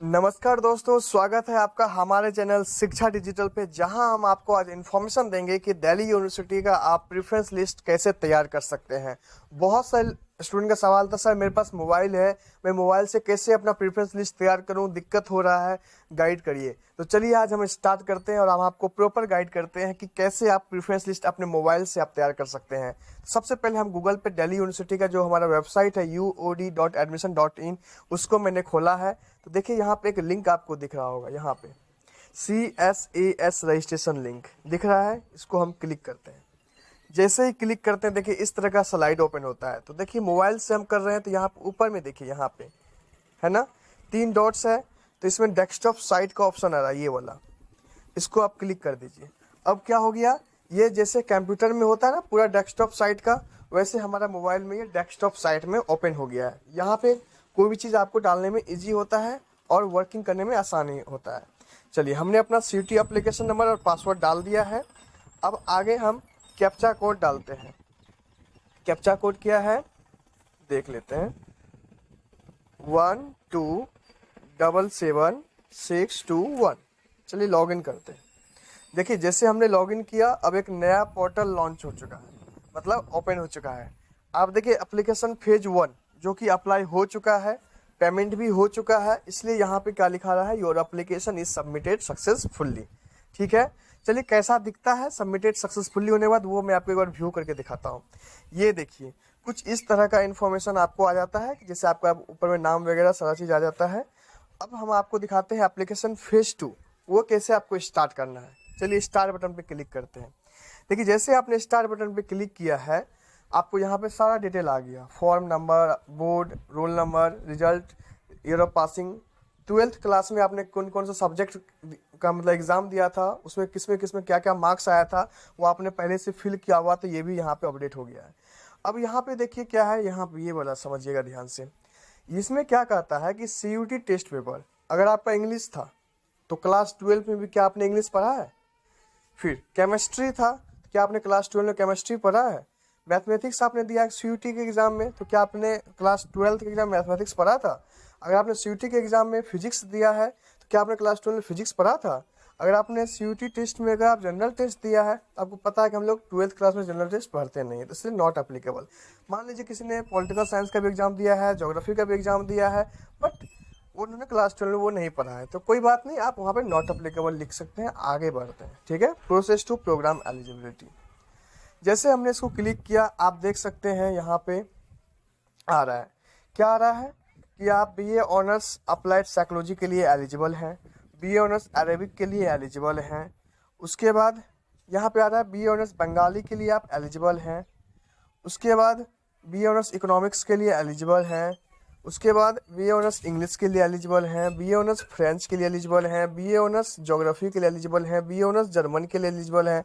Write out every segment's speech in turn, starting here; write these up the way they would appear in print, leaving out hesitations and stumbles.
नमस्कार दोस्तों, स्वागत है आपका हमारे चैनल शिक्षा डिजिटल पे, जहां हम आपको आज इन्फॉर्मेशन देंगे कि दिल्ली यूनिवर्सिटी का आप प्रेफरेंस लिस्ट कैसे तैयार कर सकते हैं। बहुत सारे स्टूडेंट का सवाल था, सर मेरे पास मोबाइल है, मैं मोबाइल से कैसे अपना प्रेफरेंस लिस्ट तैयार करूं, दिक्कत हो रहा है, गाइड करिए। तो चलिए आज हम स्टार्ट करते हैं और हम आपको प्रॉपर गाइड करते हैं कि कैसे आप प्रेफरेंस लिस्ट अपने मोबाइल से आप तैयार कर सकते हैं। सबसे पहले हम गूगल पे दिल्ली यूनिवर्सिटी का जो हमारा वेबसाइट है uod.admission.in, उसको मैंने खोला है। तो देखिए यहाँ पे एक लिंक आपको दिख रहा होगा, यहाँ पे CSAS रजिस्ट्रेशन लिंक दिख रहा है, इसको हम क्लिक करते हैं। जैसे ही क्लिक करते हैं देखिए इस तरह का स्लाइड ओपन होता है। तो देखिए मोबाइल से हम कर रहे हैं, तो यहाँ पे ऊपर में देखिए, यहाँ पे है ना 3 डॉट्स है, तो इसमें डेस्कटॉप साइट का ऑप्शन आ रहा है, ये वाला, इसको आप क्लिक कर दीजिए। अब क्या हो गया, ये जैसे कंप्यूटर में होता है ना पूरा डेस्कटॉप साइट का, वैसे हमारा मोबाइल में ये डेस्कटॉप साइट में ओपन हो गया है। यहाँ पे कोई भी चीज़ आपको डालने में इजी होता है और वर्किंग करने में आसानी होता है। चलिए हमने अपना CUET एप्लीकेशन नंबर और पासवर्ड डाल दिया है। अब आगे हम कैप्चा कोड डालते हैं। कैप्चा कोड क्या है देख लेते हैं, 1277621। चलिए लॉगिन करते हैं। देखिए जैसे हमने लॉगिन किया, अब एक नया पोर्टल लॉन्च हो चुका है, मतलब ओपन हो चुका है। आप देखिए एप्लीकेशन फेज 1 जो कि अप्लाई हो चुका है, पेमेंट भी हो चुका है, इसलिए यहाँ पे क्या लिखा रहा है, your application is submitted successfully. ठीक है, चलिए कैसा दिखता है सबमिटेड सक्सेसफुली होने के बाद, वो मैं आपको एक बार व्यू करके दिखाता हूँ। ये देखिए कुछ इस तरह का इन्फॉर्मेशन आपको आ जाता है कि जैसे आपका ऊपर में नाम वगैरह सारा चीज़ आ जाता है। अब हम आपको दिखाते हैं एप्लीकेशन फेज 2, वो कैसे आपको स्टार्ट करना है। चलिए स्टार बटन पे क्लिक करते हैं। देखिए जैसे आपने स्टार बटन पे क्लिक किया है, आपको यहाँ पे सारा डिटेल आ गया, form number, board, roll number, result, year of passing, 12th class में आपने कौन कौन सा सब्जेक्ट का मतलब एग्जाम दिया था, उसमें किसमें क्या क्या मार्क्स आया था, वो आपने पहले से फिल किया हुआ, तो ये भी यहाँ पे अपडेट हो गया है। अब यहाँ पे देखिए क्या है, यहाँ पे ये वाला समझिएगा ध्यान से। इसमें क्या कहता है कि CUET टेस्ट पेपर, अगर आपका इंग्लिश था तो क्लास 12 में भी क्या आपने इंग्लिश पढ़ा है। फिर केमिस्ट्री था, क्या आपने क्लास 12 में केमिस्ट्री पढ़ा है। मैथमेटिक्स आपने दिया CUET के एग्जाम में, तो क्या आपने क्लास 12 के एग्जाम में मैथमेटिक्स पढ़ा था। अगर आपने CUET के एग्जाम में फिजिक्स दिया है, तो क्या आपने क्लास 12 में फिजिक्स पढ़ा था। अगर आपने CUET टेस्ट में अगर आप जनरल टेस्ट दिया है, तो आपको पता है कि हम लोग 12th क्लास में जनरल टेस्ट पढ़ते नहीं है, तो इसलिए नॉट एप्लीकेबल। मान लीजिए किसी ने पॉलिटिकल साइंस का भी एग्जाम दिया है, ज्योग्राफी का भी एग्जाम दिया है, बट उन्होंने क्लास 12 में वो नहीं पढ़ा है, तो कोई बात नहीं, आप वहाँ पे नॉट एप्लीकेबल लिख सकते हैं। आगे बढ़ते हैं, ठीक है। प्रोसेस टू प्रोग्राम एलिजिबिलिटी, जैसे हमने इसको क्लिक किया, आप देख सकते हैं यहाँ पे आ रहा है, क्या आ रहा है कि आप BA ऑनर्स अप्लाइड साइकोलॉजी के लिए एलिजिबल हैं, BA ऑनर्स अरेबिक के लिए एलिजिबल हैं। उसके बाद यहाँ पे आ रहा है BA ऑनर्स बंगाली के लिए आप एलिजिबल हैं। उसके बाद BA ऑनर्स इकोनॉमिक्स के लिए एलिजिबल हैं। उसके बाद BA ऑनर्स इंग्लिश के लिए एलिजिबल हैं, BA ऑनर्स फ्रेंच के लिए एलिजिबल हैं, BA ऑनर्स ज्योग्राफी के लिए एलिजिबल हैं, BA ऑनर्स जर्मन के लिए एलिजिबल हैं।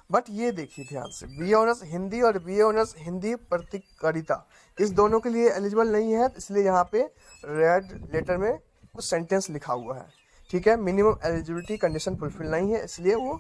बट ये देखिए ध्यान से, BA ऑनर्स हिंदी और BA ऑनर्स हिंदी पत्रकारिता, इस दोनों के लिए एलिजिबल नहीं है, इसलिए यहाँ पे रेड लेटर में कुछ सेंटेंस लिखा हुआ है। ठीक है, मिनिमम एलिजिबिलिटी कंडीशन फुलफिल नहीं है, इसलिए वो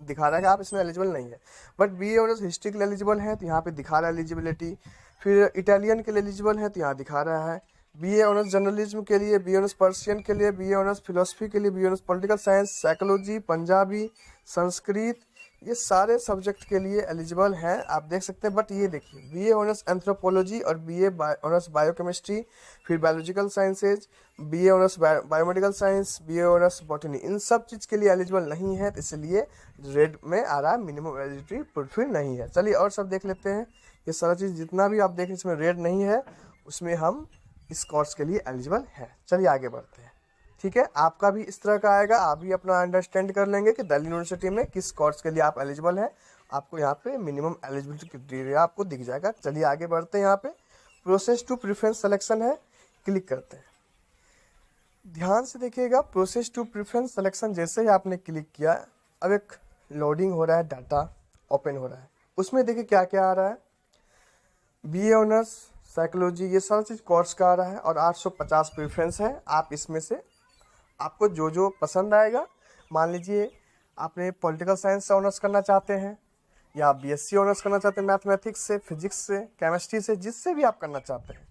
दिखा रहा है कि आप इसमें एलिजिबल नहीं है। बट BA ऑनर्स हिस्ट्री के लिए एलिजिबल है, तो यहाँ पे दिखा रहा है एलिजिबिलिटी। फिर इटालियन के लिए एलिजिबल है, तो यहाँ दिखा रहा है। BA ऑनर्स जर्नलिज्म के लिए, BA ऑनर्स पर्शियन के लिए, BA ऑनर्स फिलोसफी के लिए, BA honours political science, psychology, Punjabi, Sanskrit, ये सारे सब्जेक्ट के लिए एलिजिबल हैं, आप देख सकते हैं। बट ये देखिए BA ऑनर्स एंथ्रोपोलॉजी और BA ऑनर्स बायोकेमिस्ट्री, फिर biological sciences, BA honours biomedical science, BA honours botany, इन सब चीज़ के लिए एलिजिबल नहीं है, तो इसलिए रेड में आ रहा है, मिनिमम एलिजिबिलिटी फुलफिल नहीं है। चलिए और सब देख लेते हैं। ये सारा चीज़ जितना भी आप देखें इसमें रेड नहीं है, उसमें हम इस कोर्स के लिए एलिजिबल है। चलिए आगे बढ़ते हैं। ठीक है, आपका भी इस तरह का आएगा, आप भी अपना अंडरस्टैंड कर लेंगे कि दिल्ली यूनिवर्सिटी में किस कोर्स के लिए आप एलिजिबल हैं। आपको यहाँ पे मिनिमम एलिजिबिलिटी क्राइटेरिया आपको दिख जाएगा। चलिए आगे बढ़ते हैं। यहाँ पे प्रोसेस टू प्रेफरेंस सिलेक्शन है, क्लिक करते हैं। ध्यान से देखिएगा, प्रोसेस टू प्रेफरेंस सिलेक्शन जैसे ही आपने क्लिक किया, अब एक लोडिंग हो रहा है, डाटा ओपन हो रहा है। उसमें देखिए क्या क्या आ रहा है, BA ऑनर्स साइकोलॉजी, ये सारा चीज़ कोर्स का आ रहा है और 850 प्रेफरेंस है। आप इसमें से आपको जो जो पसंद आएगा, मान लीजिए आपने पॉलिटिकल साइंस से ऑनर्स करना चाहते हैं, या BSc ऑनर्स करना चाहते हैं मैथमेटिक्स से, फिजिक्स से, केमिस्ट्री से, जिससे भी आप करना चाहते हैं,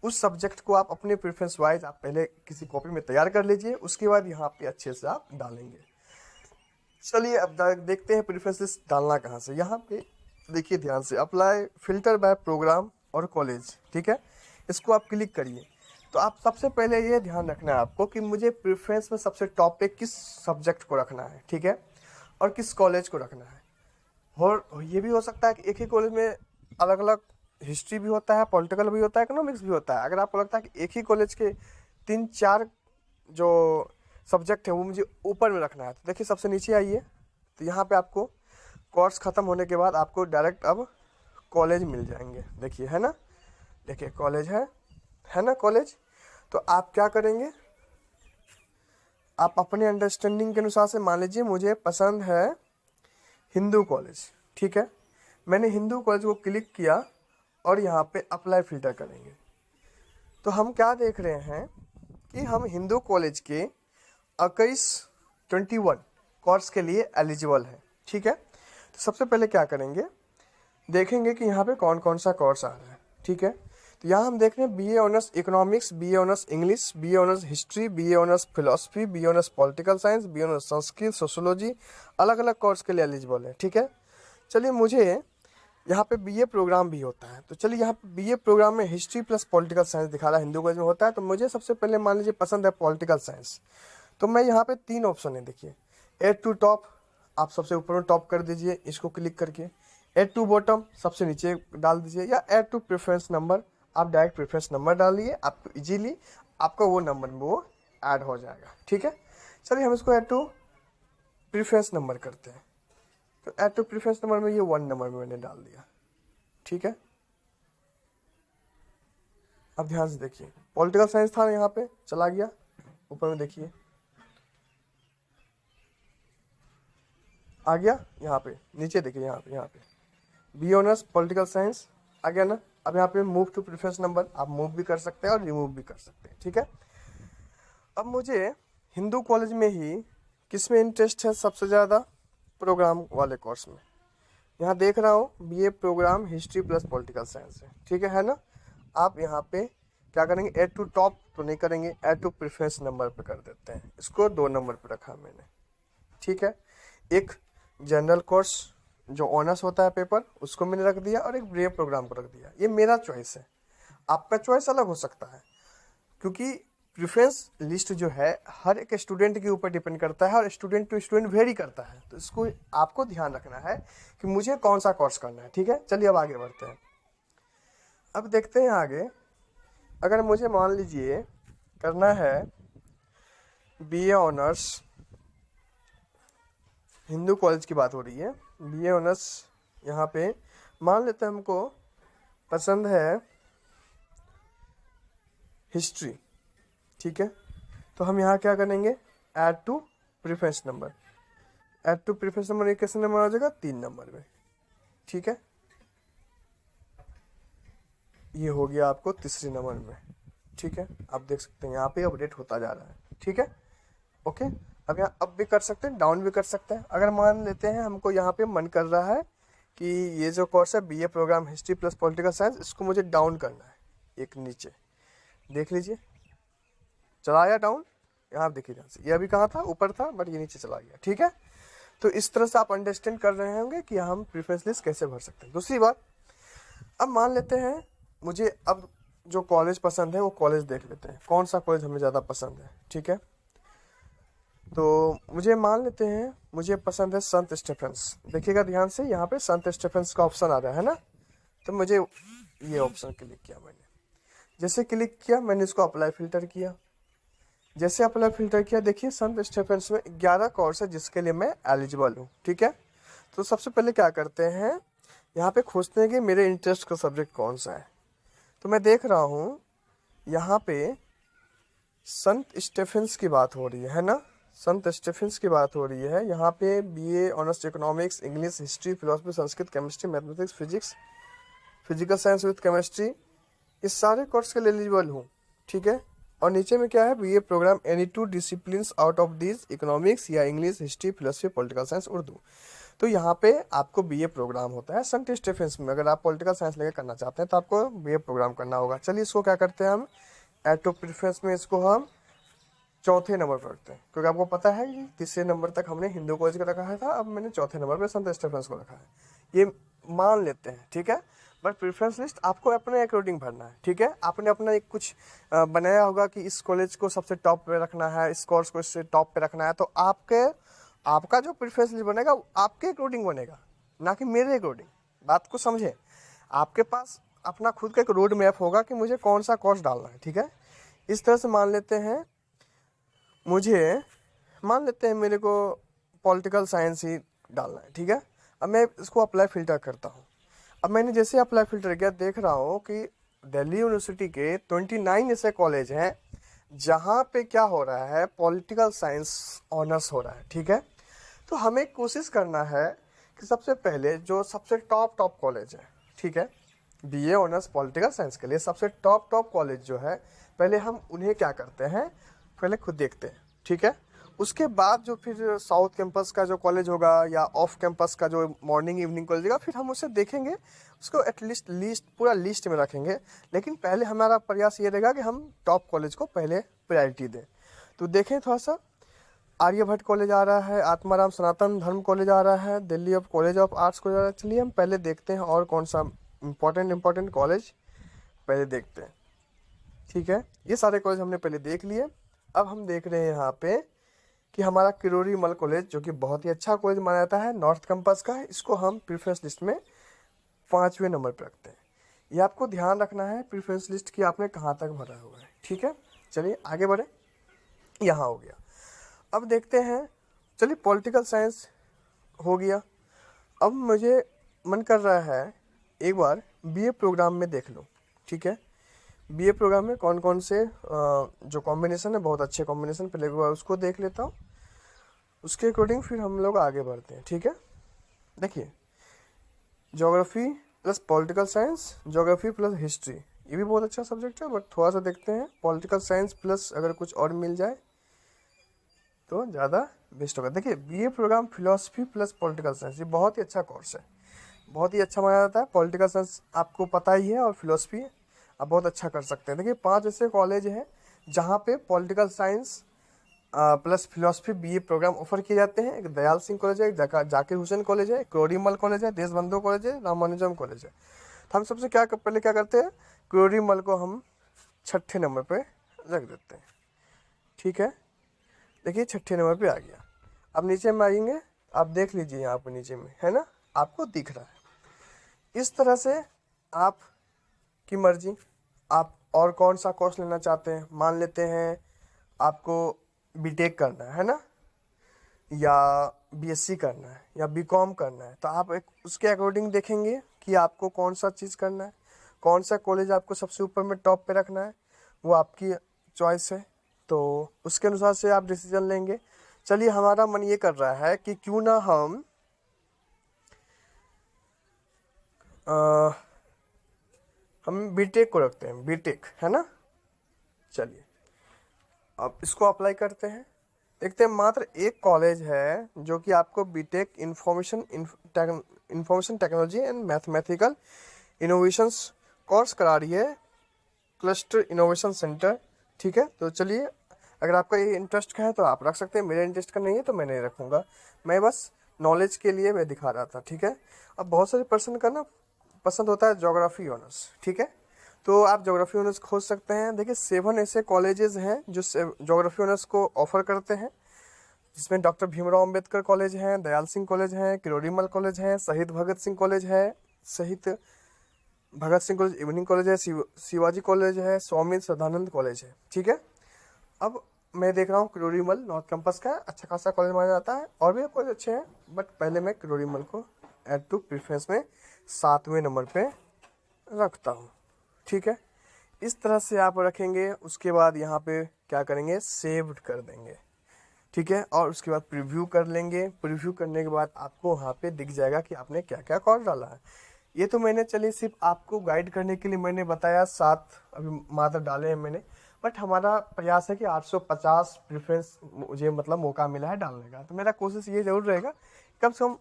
उस सब्जेक्ट को आप अपने प्रेफरेंस वाइज आप पहले किसी कॉपी में तैयार कर लीजिए, उसके बाद यहाँ पे अच्छे से आप डालेंगे। चलिए अब देखते हैं प्रेफरेंस लिस्ट डालना कहाँ से। यहाँ पे देखिए ध्यान से, अप्लाई फिल्टर बाय प्रोग्राम और कॉलेज, ठीक है, इसको आप क्लिक करिए। तो आप सबसे पहले ये ध्यान रखना है आपको कि मुझे प्रेफरेंस में सबसे टॉप पे किस सब्जेक्ट को रखना है, ठीक है, और किस कॉलेज को रखना है। और ये भी हो सकता है कि एक ही कॉलेज में अलग अलग हिस्ट्री भी होता है, पॉलिटिकल भी होता है, इकोनॉमिक्स भी होता है। अगर आपको लगता है कि एक ही कॉलेज के 3-4 जो सब्जेक्ट है वो मुझे ऊपर में रखना है, तो देखिए सबसे नीचे आइए, तो यहाँ पे आपको कोर्स ख़त्म होने के बाद आपको डायरेक्ट अब कॉलेज मिल जाएंगे। देखिए है ना, देखिए कॉलेज है ना कॉलेज। तो आप क्या करेंगे, आप अपने अंडरस्टैंडिंग के अनुसार से, मान लीजिए मुझे पसंद है हिंदू कॉलेज, ठीक है, मैंने हिंदू कॉलेज को क्लिक किया और यहाँ पे अप्लाई फिल्टर करेंगे। तो हम क्या देख रहे हैं कि हम हिंदू कॉलेज के 21 कोर्स के लिए एलिजिबल हैं, ठीक है। तो सबसे पहले क्या करेंगे, देखेंगे कि यहाँ पे कौन कौन सा कोर्स आ रहा है, ठीक है। तो यहाँ हम देख रहे हैं BA honours economics, BA honours English, BA honours history, BA honours philosophy, BA honours political science, BA honours Sanskrit, sociology, अलग अलग कोर्स के लिए एलिजिबल है, ठीक है। चलिए मुझे यहाँ पे BA प्रोग्राम भी होता है, तो चलिए यहाँ पे BA प्रोग्राम में हिस्ट्री प्लस पॉलिटिकल साइंस दिखा रहा है, हिंदू कॉलेज में होता है। तो मुझे सबसे पहले मान लीजिए पसंद है पॉलिटिकल साइंस, तो मैं यहाँ पे 3 ऑप्शन है, देखिए एड टू टॉप, आप सबसे ऊपर में टॉप कर दीजिए इसको क्लिक करके, एड टू बॉटम सबसे नीचे डाल दीजिए, या एड टू प्रेफरेंस नंबर, आप डायरेक्ट प्रेफरेंस नंबर डालिए, आपको इजीली आपका वो नंबर में वो ऐड हो जाएगा, ठीक है। चलिए हम इसको ऐड टू प्रेफरेंस नंबर करते हैं। तो ऐड टू प्रेफरेंस नंबर में ये 1 नंबर में मैंने डाल दिया, ठीक है। अब ध्यान से देखिए, पॉलिटिकल साइंस था यहाँ पे, चला गया ऊपर में, देखिए आ गया यहाँ पे, नीचे देखिए यहाँ पे BA ऑनर्स पॉलिटिकल साइंस आ गया ना। अब यहाँ पे मूव टू प्रेफरेंस नंबर, आप मूव भी कर सकते हैं और रिमूव भी कर सकते हैं, ठीक है। अब मुझे हिंदू कॉलेज में ही किस में इंटरेस्ट है सबसे ज़्यादा, प्रोग्राम वाले कोर्स में। यहाँ देख रहा हूँ BA program history plus political science है, ठीक है ना। आप यहाँ पे क्या करेंगे, ऐड टू टॉप तो नहीं करेंगे, ऐड टू प्रेफरेंस नंबर पे कर देते हैं, इसको 2 नंबर पे रखा मैंने, ठीक है। एक जनरल कोर्स जो ऑनर्स होता है पेपर, उसको मैंने रख दिया, और एक BA प्रोग्राम को रख दिया। ये मेरा चॉइस है, आपका चॉइस अलग हो सकता है, क्योंकि प्रेफरेंस लिस्ट जो है हर एक स्टूडेंट के ऊपर डिपेंड करता है और स्टूडेंट टू स्टूडेंट वेरी करता है। तो इसको आपको ध्यान रखना है कि मुझे कौन सा कोर्स करना है, ठीक है। चलिए अब आगे बढ़ते हैं। अब देखते हैं आगे, अगर मुझे मान लीजिए करना है BA ऑनर्स, हिंदू कॉलेज की बात हो रही है, BA ऑनर्स यहाँ पे मान लेते हैं हमको पसंद है हिस्ट्री, ठीक है। तो हम यहाँ क्या करेंगे, add to preference number, add to preference number एक कैसे नंबर आ जाएगा, 3 नंबर में, ठीक है। ये हो गया आपको तीसरे नंबर में, ठीक है। आप देख सकते हैं यहाँ पे अपडेट होता जा रहा है, ठीक है, ओके। अब यहाँ अप भी कर सकते हैं, डाउन भी कर सकते हैं। अगर मान लेते हैं हमको यहाँ पे मन कर रहा है कि ये जो कोर्स है BA program history plus political science, इसको मुझे डाउन करना है, एक नीचे देख लीजिए चला आया डाउन, यहाँ देखिए ध्यान से, ये अभी कहाँ था, ऊपर था, बट ये नीचे चला गया, ठीक है। तो इस तरह से आप अंडरस्टैंड कर रहे होंगे कि हम प्रेफरेंस लिस्ट कैसे भर सकते हैं। दूसरी बात, अब मान लेते हैं मुझे अब जो कॉलेज पसंद है वो कॉलेज देख लेते हैं, कौन सा कॉलेज हमें ज़्यादा पसंद है, ठीक है। तो मुझे मान लेते हैं मुझे पसंद है संत स्टेफेंस, देखिएगा ध्यान से, यहाँ पे संत स्टेफेंस का ऑप्शन आ रहा है ना। तो मुझे ये ऑप्शन क्लिक किया मैंने, जैसे क्लिक किया मैंने इसको अप्लाई फिल्टर किया, जैसे अप्लाई फिल्टर किया देखिए संत स्टेफेंस में 11 कोर्स है जिसके लिए मैं एलिजिबल हूँ, ठीक है। तो सबसे पहले क्या करते हैं, यहाँ पे खोजते हैं कि मेरे इंटरेस्ट का सब्जेक्ट कौन सा है। तो मैं देख रहा हूँ यहाँ पे संत स्टेफेंस की बात हो रही है ना, संत स्टेफेंस की बात हो रही है। यहाँ पे BA honours economics, English, history, philosophy, Sanskrit, chemistry, mathematics, physics, physical science with chemistry, इस सारे कोर्स के लिए एलिजिबल हूँ, ठीक है। और नीचे में क्या है, BA programme any 2 disciplines out of these, economics या English, history, philosophy, political science, Urdu. तो यहाँ पे आपको बीए प्रोग्राम होता है सेंट स्टीफेंस में। अगर आप पॉलिटिकल साइंस लेकर करना चाहते हैं तो आपको बीए प्रोग्राम करना होगा। चलिए इसको क्या करते हैं हम, ऐड टू प्रेफरेंस में इसको हम चौथे नंबर पर रखते हैं, क्योंकि आपको पता है कि तीसरे नंबर तक हमने हिंदू कॉलेज का रखा था, अब मैंने चौथे नंबर पे संत स्टेफेंस को रखा है, ये मान लेते हैं, ठीक है। बट प्रेफरेंस लिस्ट आपको अपने अकॉर्डिंग भरना है, ठीक है। आपने अपना एक कुछ बनाया होगा कि इस कॉलेज को सबसे टॉप पे रखना है, इस कोर्स को इससे टॉप पे रखना है, तो आपका जो प्रेफरेंस लिस्ट बनेगा आपके अकॉर्डिंग बनेगा, ना कि मेरे अकॉर्डिंग। बात को समझे, आपके पास अपना खुद का एक रोड मैप होगा कि मुझे कौन सा कोर्स डालना है, ठीक है। इस तरह से मान लेते हैं मेरे को पॉलिटिकल साइंस ही डालना है, ठीक है। अब मैं इसको अप्लाई फ़िल्टर करता हूँ। अब मैंने जैसे अप्लाई फ़िल्टर किया, देख रहा हूँ कि दिल्ली यूनिवर्सिटी के 29 ऐसे कॉलेज हैं जहाँ पे क्या हो रहा है, पॉलिटिकल साइंस ऑनर्स हो रहा है, ठीक है। तो हमें कोशिश करना है कि सबसे पहले जो सबसे टॉप कॉलेज है, ठीक है, बीए ऑनर्स पॉलिटिकल साइंस के लिए सबसे टॉप कॉलेज जो है, पहले हम उन्हें क्या करते हैं, पहले खुद देखते हैं, ठीक है। उसके बाद जो फिर साउथ कैंपस का जो कॉलेज होगा या ऑफ कैंपस का जो मॉर्निंग इवनिंग कॉलेज होगा, फिर हम उसे देखेंगे, उसको एटलीस्ट पूरा लिस्ट में रखेंगे। लेकिन पहले हमारा प्रयास ये रहेगा कि हम टॉप कॉलेज को पहले प्रायोरिटी दें। तो देखें थोड़ा सा, आर्यभट्ट कॉलेज आ रहा है, आत्माराम सनातन धर्म कॉलेज आ रहा है, Delhi of college of arts college आ रहा है। चलिए हम पहले देखते हैं और कौन सा इम्पोर्टेंट कॉलेज पहले देखते हैं, ठीक है। ये सारे कॉलेज हमने पहले देख लिए। अब हम देख रहे हैं यहाँ पे कि हमारा किरोड़ी मल कॉलेज, जो कि बहुत ही अच्छा कॉलेज माना जाता है नॉर्थ कैंपस का, इसको हम प्रेफरेंस लिस्ट में 5वें नंबर पर रखते हैं। ये आपको ध्यान रखना है प्रेफरेंस लिस्ट की आपने कहाँ तक भरा हुआ है, ठीक है। चलिए आगे बढ़े, यहाँ हो गया। अब देखते हैं, चलिए पॉलिटिकल साइंस हो गया। अब मुझे मन कर रहा है एक बार बीए प्रोग्राम में देख लो, ठीक है। बीए प्रोग्राम में कौन कौन से जो कॉम्बिनेशन है, बहुत अच्छे कॉम्बिनेशन, पहले एक बार उसको देख लेता हूँ, उसके अकॉर्डिंग फिर हम लोग आगे बढ़ते हैं, ठीक है। देखिए, geography plus political science, geography plus history, ये भी बहुत अच्छा सब्जेक्ट है। बट थोड़ा सा देखते हैं पॉलिटिकल साइंस प्लस अगर कुछ और मिल जाए तो ज़्यादा बेस्ट होगा। देखिए, BA program philosophy plus political science, ये बहुत ही अच्छा कोर्स है, बहुत ही अच्छा माना जाता है। पॉलिटिकल साइंस आपको पता ही है, और फिलोसफी आप बहुत अच्छा कर सकते हैं। देखिए, 5 ऐसे कॉलेज हैं जहाँ पे political science plus philosophy BA program offer किए जाते हैं। एक दयाल सिंह कॉलेज है, एक जाकिर हुसैन कॉलेज है, क्रोरीमल कॉलेज है, देशबंधु कॉलेज है, रामानुजम कॉलेज है। तो हम सबसे पहले क्या करते हैं, क्रोरीमल को हम 6ठे नंबर पे रख देते हैं, ठीक है। देखिए 6ठे नंबर पे आ गया। अब नीचे में आएंगे, आप देख लीजिए यहाँ पर नीचे में है ना, आपको दिख रहा है। इस तरह से आप की मर्जी, आप और कौन सा कोर्स लेना चाहते हैं। मान लेते हैं आपको बीटेक करना है ना, या बीएससी करना है, या बीकॉम करना है, तो आप एक उसके अकॉर्डिंग देखेंगे कि आपको कौन सा चीज़ करना है, कौन सा कॉलेज आपको सबसे ऊपर में टॉप पे रखना है, वो आपकी चॉइस है। तो उसके अनुसार से आप डिसीजन लेंगे। चलिए, हमारा मन ये कर रहा है कि क्यों ना हम बीटेक को रखते हैं, बीटेक है ना। चलिए अब इसको अप्लाई करते हैं, देखते हैं। मात्र एक कॉलेज है जो कि आपको B Tech information technology and mathematical innovations course करा रही है, क्लस्टर इनोवेशन सेंटर, ठीक है। तो चलिए, अगर आपका ये इंटरेस्ट का है तो आप रख सकते हैं, मेरे इंटरेस्ट का नहीं है तो मैं नहीं रखूँगा। मैं बस नॉलेज के लिए मैं दिखा रहा था, ठीक है। अब बहुत सारे पर्सन का ना पसंद होता है ज्योग्राफी ऑनर्स, ठीक है। तो आप ज्योग्राफी ऑनर्स खोज सकते हैं। देखिए, 7 ऐसे कॉलेजेस हैं जो ज्योग्राफी ऑनर्स को ऑफर करते हैं, जिसमें डॉक्टर भीमराव अंबेडकर कॉलेज हैं, दयाल सिंह कॉलेज हैं, किरोड़ीमल कॉलेज हैं, शहीद भगत सिंह कॉलेज है, शहीद Bhagat Singh college evening college है, शिवाजी कॉलेज है, स्वामी श्रद्धानंद कॉलेज है, ठीक है। अब मैं देख रहा हूँ किरोड़ीमल नॉर्थ कैंपस का अच्छा खासा कॉलेज माना जाता है, और भी कॉलेज अच्छे हैं, बट पहले मैं किरोड़ीमल को ऐड टू प्रेफरेंस में 7वें नंबर पे रखता हूँ, ठीक है। इस तरह से आप रखेंगे। उसके बाद यहाँ पे क्या करेंगे, सेव कर देंगे, ठीक है। और उसके बाद प्रीव्यू कर लेंगे। प्रीव्यू करने के बाद आपको वहाँ पे दिख जाएगा कि आपने क्या क्या कोर्स डाला है। ये तो मैंने चलिए सिर्फ आपको गाइड करने के लिए मैंने बताया, 7 अभी मात्र डाले हैं मैंने, बट हमारा प्रयास है कि 850 प्रेफरेंस मुझे मतलब मौका मिला है डालने का। तो मेरा कोशिश ये ज़रूर रहेगा कम से कम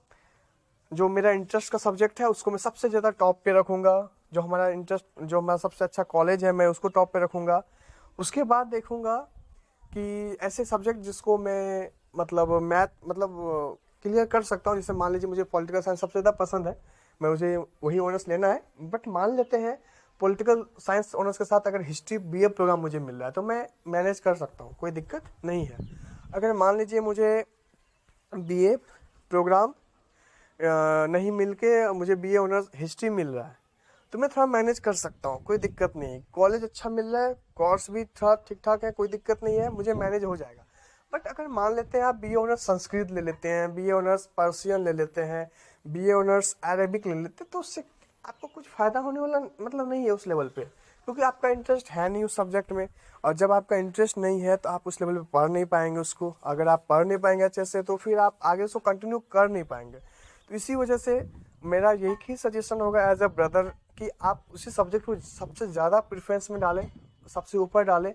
जो मेरा इंटरेस्ट का सब्जेक्ट है उसको मैं सबसे ज़्यादा टॉप पे रखूँगा। जो हमारा सबसे अच्छा कॉलेज है मैं उसको टॉप पे रखूँगा। उसके बाद देखूँगा कि ऐसे सब्जेक्ट जिसको मैं मतलब मैथ मतलब क्लियर कर सकता हूँ। जैसे मान लीजिए मुझे पॉलिटिकल साइंस सबसे ज़्यादा पसंद है, मुझे वही ऑनर्स लेना है। बट मान लेते हैं पॉलिटिकल साइंस ऑनर्स के साथ अगर हिस्ट्री बीए प्रोग्राम मुझे मिल रहा है तो मैं मैनेज कर सकता हूँ, कोई दिक्कत नहीं है। अगर मान लीजिए मुझे बीए प्रोग्राम नहीं मिल के मुझे बीए ऑनर्स हिस्ट्री मिल रहा है तो मैं थोड़ा मैनेज कर सकता हूँ, कोई दिक्कत नहीं है। कॉलेज अच्छा मिल रहा है, कोर्स भी थोड़ा ठीक ठाक है, कोई दिक्कत नहीं है, मुझे मैनेज हो जाएगा। बट अगर मान लेते हैं आप बीए ऑनर्स संस्कृत ले लेते हैं, बीए ऑनर्स पर्शियन ले लेते हैं, बीए ऑनर्स अरेबिक ले लेते हैं, तो उससे आपको कुछ फ़ायदा होने वाला मतलब नहीं है उस लेवल पे, क्योंकि आपका इंटरेस्ट है नहीं उस सब्जेक्ट में। और जब आपका इंटरेस्ट नहीं है तो आप उस लेवल पे पढ़ नहीं पाएंगे उसको। अगर आप पढ़ नहीं पाएंगे अच्छे से तो फिर आप आगे उसको कंटिन्यू कर नहीं पाएंगे। तो इसी वजह से मेरा यही ही सजेशन होगा एज अ ब्रदर कि आप उसी सब्जेक्ट को सबसे ज़्यादा प्रेफरेंस में डालें, सबसे ऊपर डालें,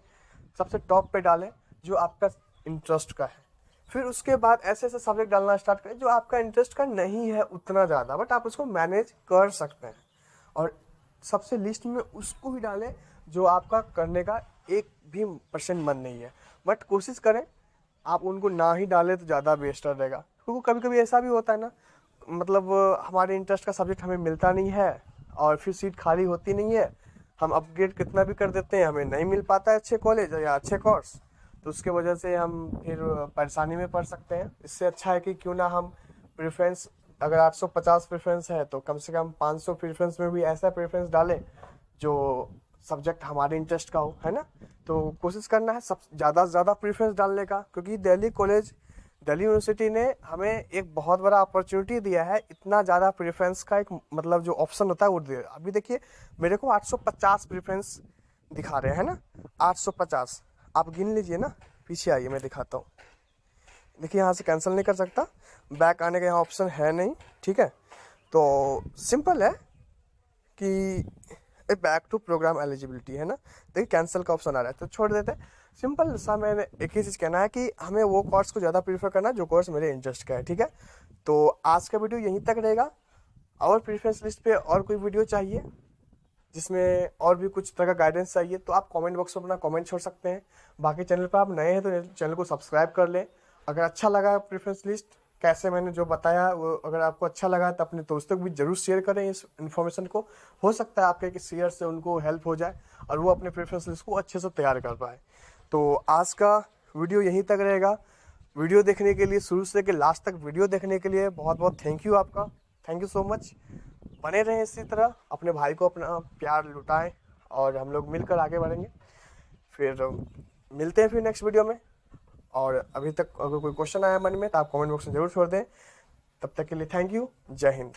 सबसे टॉप पे डालें जो आपका इंटरेस्ट का है। फिर उसके बाद ऐसे ऐसे सब्जेक्ट डालना स्टार्ट करें जो आपका इंटरेस्ट का नहीं है उतना ज़्यादा, बट आप उसको मैनेज कर सकते हैं। और सबसे लिस्ट में उसको ही डालें जो आपका करने का 1% मन नहीं है। बट कोशिश करें आप उनको ना ही डालें तो ज़्यादा बेस्टर रहेगा, क्योंकि कभी कभी ऐसा भी होता है ना, मतलब हमारे इंटरेस्ट का सब्जेक्ट हमें मिलता नहीं है और फिर सीट खाली होती नहीं है। हम अपग्रेड कितना भी कर देते हैं, हमें नहीं मिल पाता है अच्छे कॉलेज या अच्छे कोर्स, तो उसके वजह से हम फिर परेशानी में पड़ सकते हैं। इससे अच्छा है कि क्यों ना हम प्रेफरेंस, अगर 850 प्रेफरेंस है तो कम से कम 500 प्रेफरेंस में भी ऐसा प्रेफरेंस डालें जो सब्जेक्ट हमारे इंटरेस्ट का हो, है ना। तो कोशिश करना है सब ज़्यादा से ज़्यादा प्रेफरेंस डालने का, क्योंकि दिल्ली यूनिवर्सिटी ने हमें एक बहुत बड़ा अपॉर्चुनिटी दिया है। इतना ज़्यादा प्रेफरेंस का एक मतलब जो ऑप्शन होता है वो दिया। अभी देखिए मेरे को 850 प्रेफरेंस दिखा रहे हैं ना, 850 आप गिन लीजिए ना। पीछे आइए मैं दिखाता हूँ। देखिए यहाँ से कैंसिल नहीं कर सकता, बैक आने का यहाँ ऑप्शन है नहीं, ठीक है। तो सिंपल है कि बैक टू प्रोग्राम एलिजिबिलिटी है ना, देखिए कैंसिल का ऑप्शन आ रहा है तो छोड़ देते हैं। सिंपल सा मैंने एक ही चीज़ कहना है कि हमें वो कोर्स को ज़्यादा प्रीफर करना जो कोर्स मेरे इंटरेस्ट का है, ठीक है। तो आज का वीडियो यहीं तक रहेगा। और प्रेफरेंस लिस्ट पे और कोई वीडियो चाहिए जिसमें और भी कुछ तरह का गाइडेंस चाहिए तो आप कमेंट बॉक्स में अपना कमेंट छोड़ सकते हैं। बाकी चैनल पर आप नए हैं तो चैनल को सब्सक्राइब कर लें। अगर अच्छा लगा प्रेफरेंस लिस्ट कैसे मैंने जो बताया वो अगर आपको अच्छा लगा तो अपने दोस्तों को भी जरूर शेयर करें इस इन्फॉर्मेशन को। हो सकता है आपके शेयर से उनको हेल्प हो जाए और वो अपने प्रेफरेंस लिस्ट को अच्छे से तैयार कर पाए। तो आज का वीडियो यहीं तक रहेगा। वीडियो देखने के लिए, शुरू से लेकर लास्ट तक वीडियो देखने के लिए बहुत बहुत थैंक यू आपका। Thank you so much. बने रहें इसी तरह, अपने भाई को अपना प्यार लुटाएं और हम लोग मिलकर आगे बढ़ेंगे। फिर मिलते हैं फिर नेक्स्ट वीडियो में। और अभी तक अगर कोई क्वेश्चन आया मन में तो आप कमेंट बॉक्स में ज़रूर छोड़ दें। तब तक के लिए थैंक यू। जय हिंद।